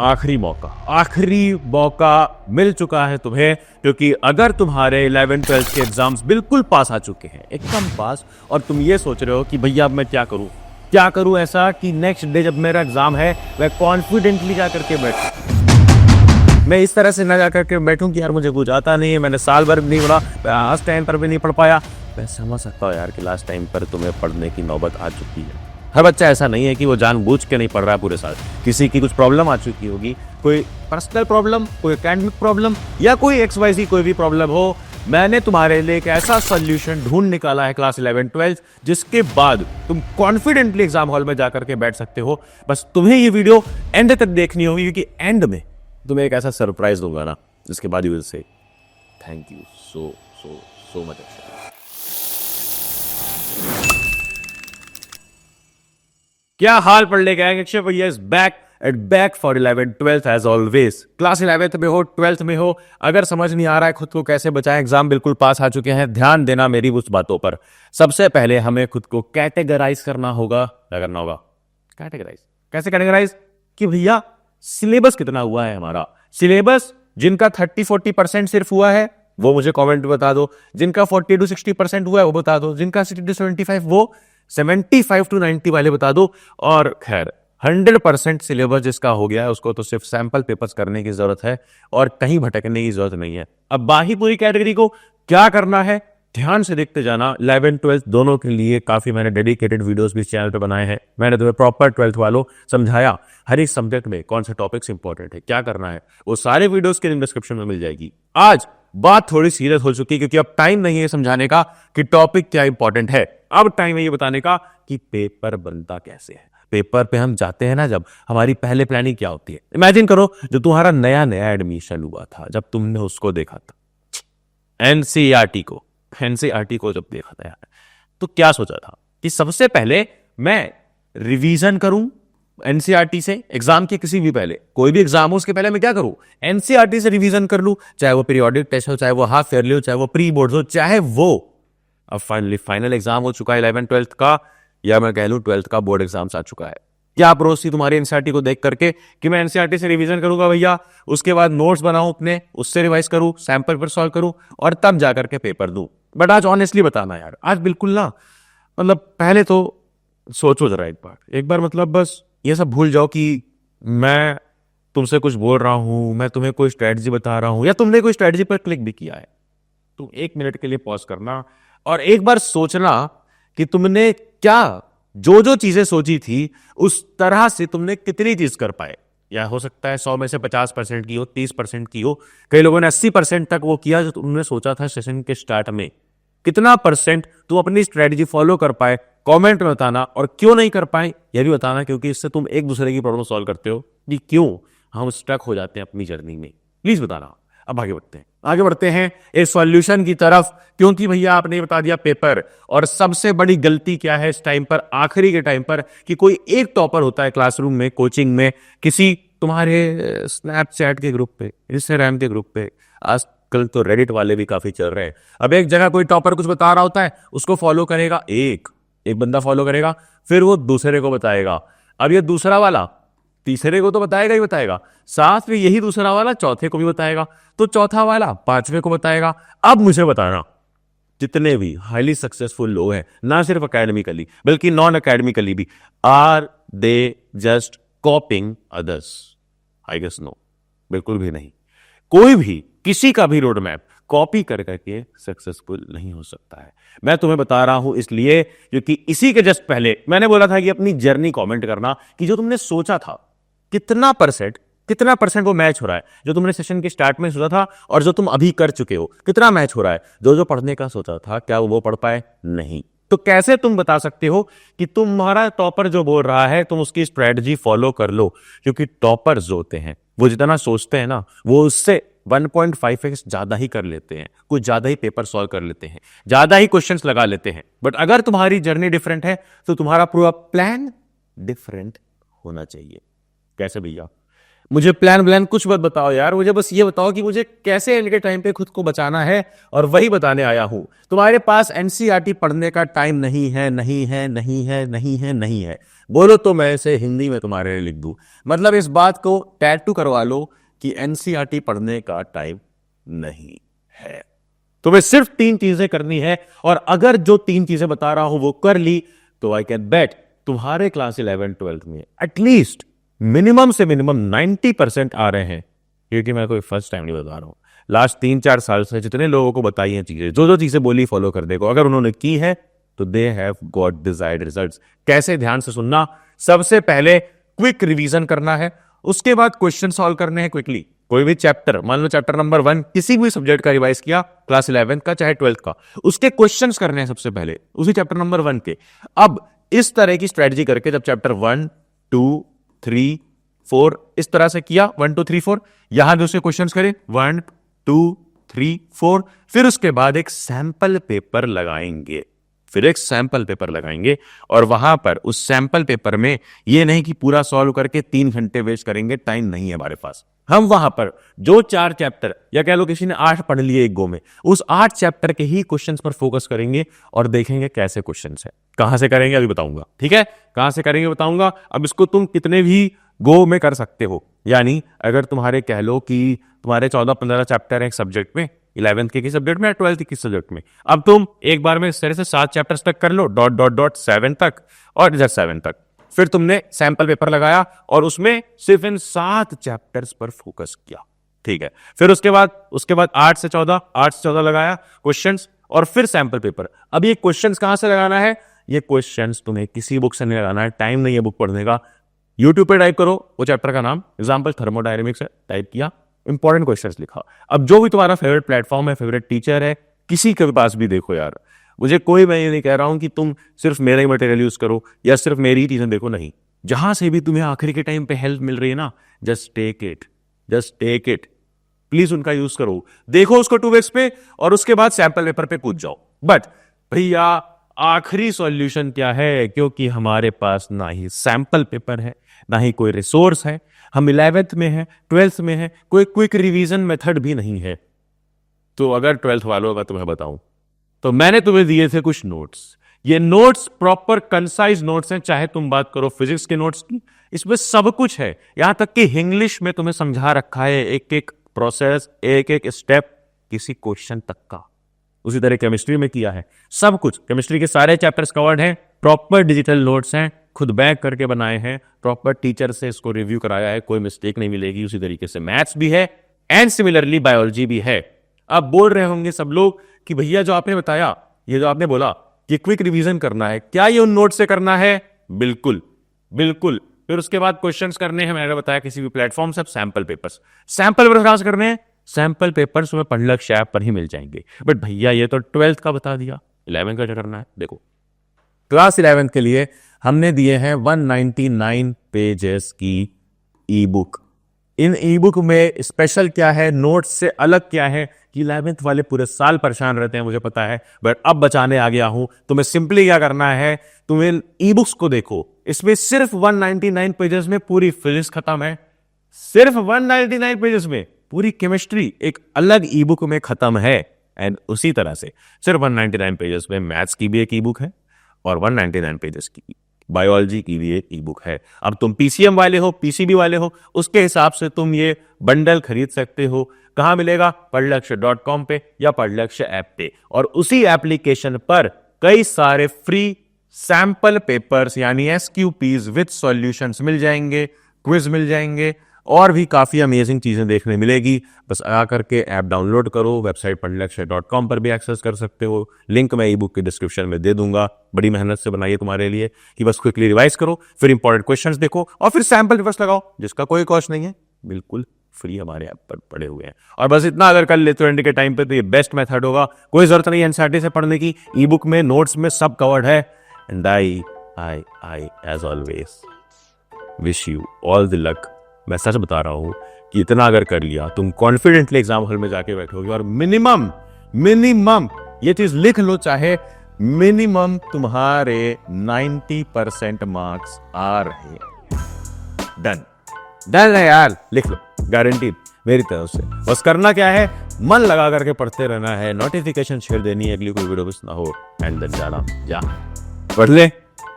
आखिरी मौका मिल चुका है तुम्हें, क्योंकि अगर तुम्हारे 11th-12th के एग्जाम्स बिल्कुल पास आ चुके हैं, एकदम पास, और तुम ये सोच रहे हो कि भैया अब मैं क्या करूं ऐसा कि नेक्स्ट डे जब मेरा एग्जाम है मैं कॉन्फिडेंटली जा करके बैठूं, मैं इस तरह से ना जा करके बैठूं कि यार मुझे कुछ आता नहीं है, मैंने साल भर भी नहीं पढ़ा, लास्ट टाइम पर भी नहीं पढ़ पाया। मैं समझ सकता हूँ यार कि लास्ट टाइम पर तुम्हें पढ़ने की नौबत आ चुकी है। हर बच्चा ऐसा नहीं है कि वो जानबूझ के नहीं पढ़ रहा है पूरे साल, किसी की कुछ प्रॉब्लम आ चुकी होगी, कोई पर्सनल प्रॉब्लम, कोई एकेडमिक प्रॉब्लम, या कोई XYZ कोई भी प्रॉब्लम हो। मैंने तुम्हारे लिए एक ऐसा सॉल्यूशन ढूंढ निकाला है क्लास 11-12 जिसके बाद तुम कॉन्फिडेंटली एग्जाम हॉल में जाकर के बैठ सकते हो। बस तुम्हें ये वीडियो एंड तक देखनी होगी, क्योंकि एंड में तुम्हें एक ऐसा सरप्राइज दूंगा ना, जिसके बाद you will say thank you so so so much. क्या हाल पढ़ ले गए? अक्षय भैया is back for 11th-12th as always. Class 11th में हो, 12th में हो, अगर समझ नहीं आ रहा है खुद को कैसे बचाएं, एग्जाम बिल्कुल पास आ चुके हैं, ध्यान देना मेरी उस बातों पर। सबसे पहले हमें खुद को कैटेगराइज करना होगा। क्या करना होगा? कैटेगराइज। कैसे कैटेगराइज? कि भैया सिलेबस कितना हुआ है हमारा। सिलेबस जिनका 30-40% सिर्फ हुआ है वो मुझे कमेंट में बता दो, जिनका 40-60% हुआ है वो बता दो, जिनका 60-75 वो 75-90 वाले बता दो, और खैर 100% सिलेबस जिसका हो गया है उसको तो सिर्फ सैंपल पेपर्स करने की जरूरत है और कहीं भटकने की जरूरत नहीं है। अब बाकी पूरी कैटेगरी को क्या करना है ध्यान से देखते जाना। 11th-12th दोनों के लिए काफी मैंने डेडिकेटेड वीडियोस भी इस चैनल पे बनाए हैं। मैंने तुम्हें प्रॉपर 12th वालों समझाया हर एक सब्जेक्ट में कौन से टॉपिक्स इंपॉर्टेंट है, क्या करना है, वो सारे वीडियोस के लिंक डिस्क्रिप्शन में मिल जाएगी। आज बात थोड़ी सीरियस हो चुकी है, क्योंकि अब टाइम नहीं है समझाने का कि टॉपिक क्या इंपॉर्टेंट है, अब टाइम है ये बताने का कि पेपर बनता कैसे है। पेपर पे हम जाते हैं ना, जब हमारी पहले प्लानिंग क्या होती है। इमेजिन करो जो तुम्हारा नया नया एडमिशन हुआ था, जब तुमने उसको देखा था एनसीईआरटी को जब देखा था यार, तो क्या सोचा था कि सबसे पहले मैं रिवीजन करूं एनसीईआरटी से। एग्जाम के किसी भी पहले, कोई भी एग्जाम हो उसके पहले मैं क्या करूं, एनसीईआरटी से रिवीजन कर लूं, चाहे वो पीरियोडिक टेस्ट हो, चाहे वो हाफ ईयरली हो, चाहे वो प्री बोर्ड हो, चाहे वो अब फाइनल एग्जाम हो चुका है 11th-12th का, या मैं कह लूं 12th का बोर्ड एग्जाम्स आ चुका है। क्या अप्रोच थी तुम्हारी एनसीईआरटी को देख करके कि मैं एनसीईआरटी से रिवीजन करूंगा भैया, उसके बाद नोट्स बनाऊं अपने, उससे रिवाइज करूं, सैंपल पर सॉल्व करूं और तब जाकर के पेपर दूं। बट आज ऑनेस्टली बताना यार, आज बिल्कुल ना, मतलब पहले तो सोचो जरा एक बार मतलब बस ये सब भूल जाओ कि मैं तुमसे कुछ बोल रहा हूं, मैं तुम्हें कोई स्ट्रेटजी बता रहा हूं, या तुमने कोई स्ट्रेटजी पर क्लिक भी किया है। तुम 1 मिनट के लिए पॉज करना और एक बार सोचना कि तुमने क्या जो जो चीजें सोची थी उस तरह से तुमने कितनी चीज कर पाए। या हो सकता है 100 में से 50% की हो, 30% की हो, कई लोगों ने 80% तक वो किया जो तुमने सोचा था सेशन के स्टार्ट में। कितना परसेंट तुम अपनी स्ट्रेटजी फॉलो कर पाए, कमेंट में बताना, और क्यों नहीं कर पाए यह भी बताना, क्योंकि इससे तुम एक दूसरे की प्रॉब्लम सॉल्व करते हो कि क्यों हम स्टक हो जाते हैं अपनी जर्नी में। प्लीज बताना। अब आगे बढ़ते हैं इस सॉल्यूशन की तरफ, क्योंकि भैया आपने बता दिया पेपर, और सबसे बड़ी गलती क्या है इस टाइम पर, आखिरी के टाइम पर, कि कोई एक टॉपर होता है क्लासरूम में, कोचिंग में, किसी तुम्हारे स्नैपचैट के ग्रुप पे, इंस्टाग्राम के ग्रुप पे, आजकल तो रेडिट वाले भी काफी चल रहे हैं। अब एक जगह कोई टॉपर कुछ बता रहा होता है, उसको फॉलो करेगा एक बंदा फॉलो करेगा, फिर वो दूसरे को बताएगा, अब ये दूसरा वाला तीसरे को तो बताएगा ही बताएगा, साथ में यही दूसरा वाला चौथे को भी बताएगा, तो चौथा वाला पांचवें को बताएगा। अब मुझे बताना, जितने भी हाईली सक्सेसफुल लोग हैं, ना सिर्फ एकेडमिकली बल्कि नॉन एकेडमिकली भी, are they just copying others? I guess no, बिल्कुल भी नहीं। कोई भी किसी का भी रोड मैप कॉपी कर करके सक्सेसफुल नहीं हो सकता है। मैं तुम्हें बता रहा हूं इसलिए क्योंकि इसी के जस्ट पहले मैंने बोला था कि अपनी जर्नी कमेंट करना, कि जो तुमने सोचा था कितना परसेंट वो मैच हो रहा है, जो तुमने सेशन के स्टार्ट में सोचा था और जो तुम अभी कर चुके हो कितना मैच हो रहा है। जो पढ़ने का सोचा था क्या वो पढ़ पाए? नहीं। तो कैसे तुम बता सकते हो कि तुम्हारा टॉपर जो बोल रहा है तुम उसकी स्ट्रेटजी फॉलो कर लो? क्योंकि टॉपर्स जो होते हैं वो जितना सोचते हैं ना, वो उससे 1.5x ज्यादा ही कर लेते हैं, कुछ ज्यादा ही पेपर सॉल्व कर लेते हैं, ज्यादा ही क्वेश्चंस लगा लेते हैं। बट अगर तुम्हारी जर्नी डिफरेंट है तो तुम्हारा पूरा प्लान डिफरेंट होना चाहिए। कैसे भैया? मुझे प्लान कुछ मत बताओ यार, मुझे बस ये बताओ कि मुझे कैसे एंड के टाइम पे खुद को बचाना है, और वही बताने आया हूं। तुम्हारे पास एनसीईआरटी पढ़ने का टाइम नहीं है, नहीं है, नहीं है, नहीं है, नहीं है। बोलो तो मैं इसे हिंदी में तुम्हारे लिए लिख दूं। मतलब इस बात को टैटू करवा लो कि एनसीईआरटी पढ़ने का टाइम नहीं है। तुम्हें सिर्फ 3 चीजें करनी है, और अगर जो 3 चीजें बता रहा हूं वो कर ली, तो आई कैन बेट तुम्हारे क्लास 11-12 में एटलीस्ट मिनिमम से मिनिमम 90% आ रहे हैं। क्योंकि मैं कोई फर्स्ट टाइम नहीं बता रहा हूं, लास्ट 3-4 साल से जितने लोगों को बताई हैं चीजें, जो जो चीजें बोली फॉलो कर देखो, अगर उन्होंने की है तो they have got desired results. कैसे? ध्यान से सुनना। सबसे पहले क्विक रिवीजन करना है, उसके बाद क्वेश्चन सॉल्व करने हैं क्विकली। कोई भी चैप्टर, मान लो चैप्टर नंबर 1 किसी भी सब्जेक्ट का रिवाइज किया, क्लास 11 का चाहे 12th का, उसके क्वेश्चंस करने हैं सबसे पहले उसी चैप्टर नंबर 1 के। अब इस तरह की स्ट्रेटजी करके जब चैप्टर 1, 2, 3, 4 इस तरह से किया, 1, 2, 3, 4, यहां भी उसके क्वेश्चंस करें 1, 2, 3, 4, फिर उसके बाद एक सैंपल पेपर लगाएंगे, और वहां पर उस सैंपल पेपर में ये नहीं कि पूरा सॉल्व करके 3 घंटे वेस्ट करेंगे, टाइम नहीं है हमारे पास। हम वहां पर जो 4 चैप्टर, या कह लो किसी ने 8 पढ़ लिए एक गो में, उस 8 चैप्टर के ही क्वेश्चंस पर फोकस करेंगे और देखेंगे कैसे क्वेश्चंस है। कहां से करेंगे अभी बताऊंगा, ठीक है? कहां से करेंगे बताऊंगा। अब इसको तुम कितने भी गो में कर सकते हो, यानी अगर तुम्हारे कह लो कि तुम्हारे 14-15 चैप्टर है एक सब्जेक्ट में, 11th के किस सब्जेक्ट में या 12th के किस सब्जेक्ट में, अब तुम एक बार में इस तरह से 7 चैप्टर्स तक कर लो, डॉट डॉट डॉट 7 तक, और इधर 7 तक। फिर तुमने सैंपल पेपर लगाया और उसमें सिर्फ इन 7 चैप्टर्स पर फोकस किया, ठीक है? फिर उसके बाद 8 से 14 लगाया क्वेश्चंस, और फिर सैंपल पेपर। अब ये क्वेश्चंस कहां से लगाना है? ये क्वेश्चंस तुम्हें किसी बुक से नहीं लगाना है, टाइम नहीं है बुक पढ़ने का। यूट्यूब पे टाइप करो वो चैप्टर का नाम, एग्जाम्पल थर्मोडायनेमिक्स है, टाइप किया, इंपॉर्टेंट क्वेश्चंस लिखा। अब जो भी तुम्हारा फेवरेट प्लेटफॉर्म है, फेवरेट टीचर है, किसी के पास भी देखो यार, मुझे कोई, मैं ये नहीं कह रहा हूं कि तुम सिर्फ मेरा ही मटेरियल यूज करो या सिर्फ मेरी ही चीजें देखो, नहीं। जहां से भी तुम्हें आखिरी के टाइम पे हेल्प मिल रही है ना, जस्ट टेक इट, प्लीज उनका यूज करो। देखो उसको 2x पे, और उसके बाद सैंपल पेपर पे कूद जाओ। बट भैया आखिरी सॉल्यूशन क्या है? क्योंकि हमारे पास ना ही सैंपल पेपर है, ना ही कोई रिसोर्स है, हम 11th में हैं, 12th में हैं, कोई क्विक रिवीजन मेथड भी नहीं है। तो अगर 12th वालों का तुम्हें बताऊं, तो मैंने तुम्हें दिए थे कुछ नोट्स। ये नोट्स प्रॉपर कंसाइज नोट्स हैं, चाहे तुम बात करो फिजिक्स के नोट्स की, इसमें सब कुछ है। यहां तक कि इंग्लिश में तुम्हें समझा रखा है एक एक प्रोसेस, एक एक स्टेप, किसी क्वेश्चन तक का। उसी तरह केमिस्ट्री में किया है, सब कुछ केमिस्ट्री के सारे चैप्टर्स कवर्ड हैं, प्रॉपर डिजिटल नोट्स हैं, खुद बैक करके बनाए हैं, प्रॉपर टीचर से इसको रिव्यू कराया है, कोई मिस्टेक नहीं मिलेगी। उसी तरीके से मैथ्स भी है, एंड सिमिलरली बायोलॉजी भी है। अब बोल रहे होंगे सब लोग कि भैया जो आपने बताया, ये जो आपने बोला कि क्विक रिवीजन करना है, क्या ये उन नोट से करना है? बिल्कुल। फिर उसके बाद क्वेश्चंस करने हैं, मैंने बताया किसी भी प्लेटफॉर्म से। सैंपल पेपर्स कहां से करने हैं? सैंपल पेपर्स तुम्हें पढ़लक्ष्य ऐप पर ही मिल जाएंगे। बट भैया ये तो 12th का बता दिया, 11 का क्या करना है? देखो क्लास 11 के लिए हमने दिए हैं 199 पेजेस की ई बुक। इन ई बुक में स्पेशल क्या है, नोट्स से अलग क्या है कि 11th वाले पूरे साल परेशान रहते हैं, मुझे पता है, बट अब बचाने आ गया हूं। तुम्हें सिंपली क्या करना है, तुम्हें ई बुक्स को देखो, इसमें सिर्फ 199 पेजेस में पूरी फिजिक्स खत्म है, सिर्फ 199 पेजेस में पूरी केमिस्ट्री एक अलग ई बुक में खत्म है। एंड उसी तरह से सिर्फ 199 पेजेस में मैथ्स की भी एक ई बुक है, और 199 पेजेस की बायोलॉजी की भी एक ई बुक है। अब तुम पीसीएम वाले हो, पीसीबी वाले हो, उसके हिसाब से तुम ये बंडल खरीद सकते हो। कहां मिलेगा? पढ़लक्ष्य.com पे या पढ़लक्ष्य ऐप पे, और उसी एप्लीकेशन पर कई सारे फ्री सैंपल पेपर्स यानी एसक्यूपीज विद सॉल्यूशंस मिल जाएंगे, क्विज मिल जाएंगे, और भी काफी अमेजिंग चीजें देखने मिलेगी। बस आ करके ऐप डाउनलोड करो, वेबसाइट पढ़लक्ष्य.com पर भी एक्सेस कर सकते हो, लिंक मैं ई बुक के डिस्क्रिप्शन में दे दूंगा। बड़ी मेहनत से बनाई है तुम्हारे लिए कि बस क्विकली रिवाइज करो, फिर इंपॉर्टेंट क्वेश्चंस देखो, और फिर सैंपल पेपर्स लगाओ, जिसका कोई कॉस्ट नहीं है, बिल्कुल फ्री हमारे ऐप पर पड़े हुए हैं। और बस इतना अगर कर लेते हो एंड के टाइम पे, तो ये बेस्ट मेथड होगा। कोई जरूरत नहीं एनसीईआरटी से पढ़ने की, ई बुक में नोट्स में सब कवर्ड है। And I as always wish you all the luck. मैं सच बता रहा हूं कि इतना अगर कर लिया, तुम कॉन्फिडेंटली एग्जाम हॉल में जाके बैठोगे, और मिनिमम ये चीज लिख लो, चाहे मिनिमम तुम्हारे 90% मार्क्स आ रहे। डन। डन है यार, लिख लो, गारंटीड मेरी तरफ से। बस करना क्या है, मन लगा करके पढ़ते रहना है, नोटिफिकेशन शेयर देनी है, अगली कोई वीडियो मिस ना हो, एंड देन जाना, जा पढ़ ले।